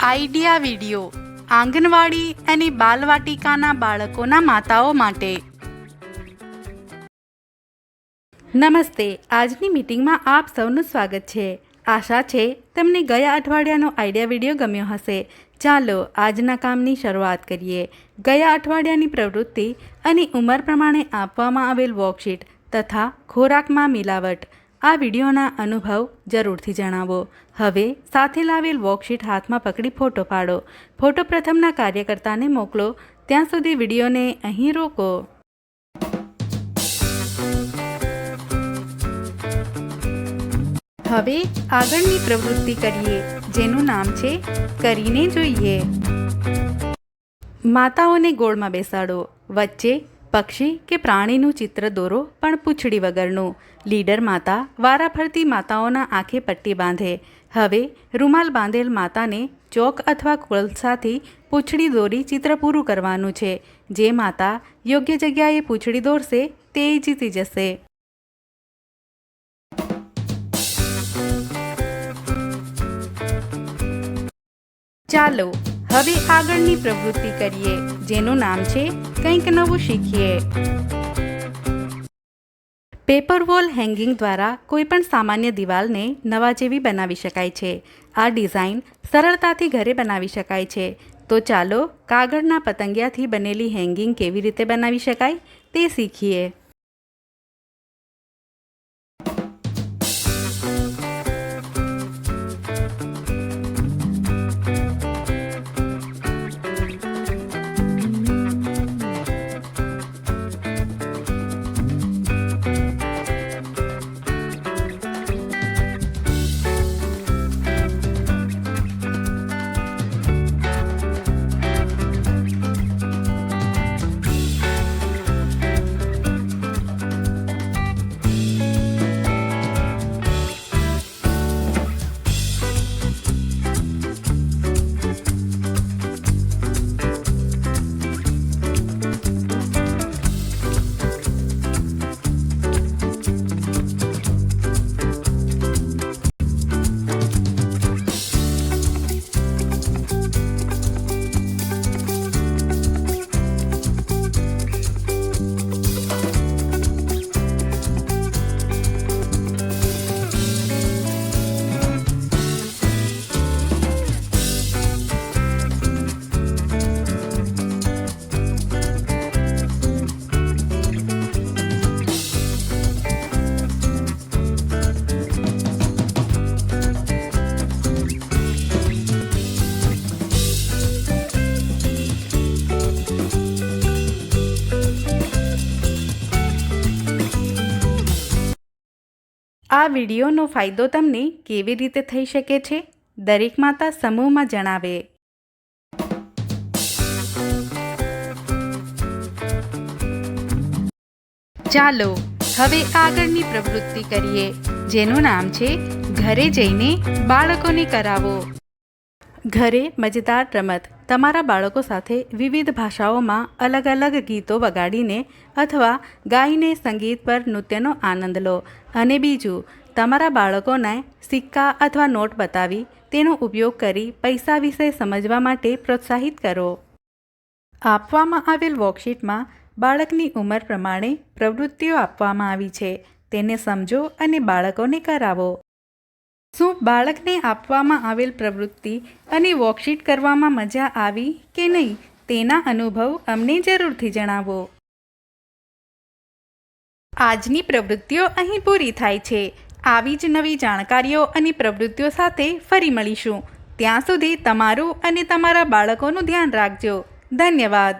Idea video આંગણવાડી અને બાલવાટિકાના બાળકોના માતાઓ માટે. નમસ્તે, આજની મીટિંગમાં આપ સૌનું સ્વાગત છે. આશા છે તમને ગયા અઠવાડિયાનો આઈડિયા વિડિયો ગમ્યો હશે. ચાલો આજના કામની શરૂઆત કરીએ. ગયા અઠવાડિયાની પ્રવૃત્તિ અને ઉંમર પ્રમાણે આપવામાં આવેલ વર્કશીટ તથા ખોરાકમાં મિલાવટ આ વિડીયોના અનુભવ જરૂરથી જણાવો. હવે સાથે લાવેલ વર્કશીટ હાથમાં પકડી ફોટો પાડો. ફોટો પ્રથમના કાર્યકર્તાને મોકલો. ત્યાં સુધી વિડીયોને અહીં રોકો. હવે આગળની પ્રવૃત્તિ કરીએ, જેનું નામ છે કરીને જોઈએ. માતાઓને ગોળમાં બેસાડો. વચ્ચે પક્ષી કે પ્રાણીનું ચિત્ર દોરો, પણ પૂંછડી વગરનું. લીડર માતા વારાફરતી માતાઓના આંખે પટ્ટી બાંધે. હવે રૂમાલ બાંધેલ માતાને ચોક અથવા કોલસાથી પૂંછડી દોરી ચિત્ર પૂરું કરવાનું છે. જે માતા યોગ્ય જગ્યાએ પૂંછડી દોરશે તે જીતી જશે. ચાલો હવે આગળની પ્રવૃત્તિ કરીએ, જેનું નામ છે કંઈક નવું શીખીએ. પેપર વોલ હેંગિંગ દ્વારા કોઈપણ સામાન્ય દિવાલને નવા જેવી બનાવી શકાય છે. આ ડિઝાઇન સરળતાથી ઘરે બનાવી શકાય છે. તો ચાલો કાગળના પતંગિયાથી બનેલી હેંગિંગ કેવી રીતે બનાવી શકાય તે શીખીએ. આ વિડીયોનો ફાયદો તમને કેવી રીતે થઈ શકે છે? દરેક માતા સમૂહમાં જણાવે. ચાલો હવે આગળની પ્રવૃત્તિ કરીએ, જેનું નામ છે ઘરે જઈને બાળકોને કરાવો. ઘરે મજેદાર રમત. તમારા બાળકો સાથે વિવિધ ભાષાઓમાં અલગ અલગ ગીતો વગાડીને અથવા ગાઈને સંગીત પર નૃત્યનો આનંદ લો. અને બીજું, તમારા બાળકોને સિક્કા અથવા નોટ બતાવી તેનો ઉપયોગ કરી પૈસા વિશે સમજવા માટે પ્રોત્સાહિત કરો. આપવામાં આવેલ વર્કશીટમાં બાળકની ઉંમર પ્રમાણે પ્રવૃત્તિઓ આપવામાં આવી છે. તેને સમજો અને બાળકોને કરાવો. શું બાળકને આપવામાં આવેલ પ્રવૃત્તિ અને વર્કશીટ કરવામાં મજા આવી કે નહીં તેના અનુભવ અમને જરૂરથી જણાવો. આજની પ્રવૃત્તિઓ અહીં પૂરી થાય છે. આવી જ નવી જાણકારીઓ અને પ્રવૃત્તિઓ સાથે ફરી મળીશું. ત્યાં સુધી તમારું અને તમારા બાળકોનું ધ્યાન રાખજો. ધન્યવાદ.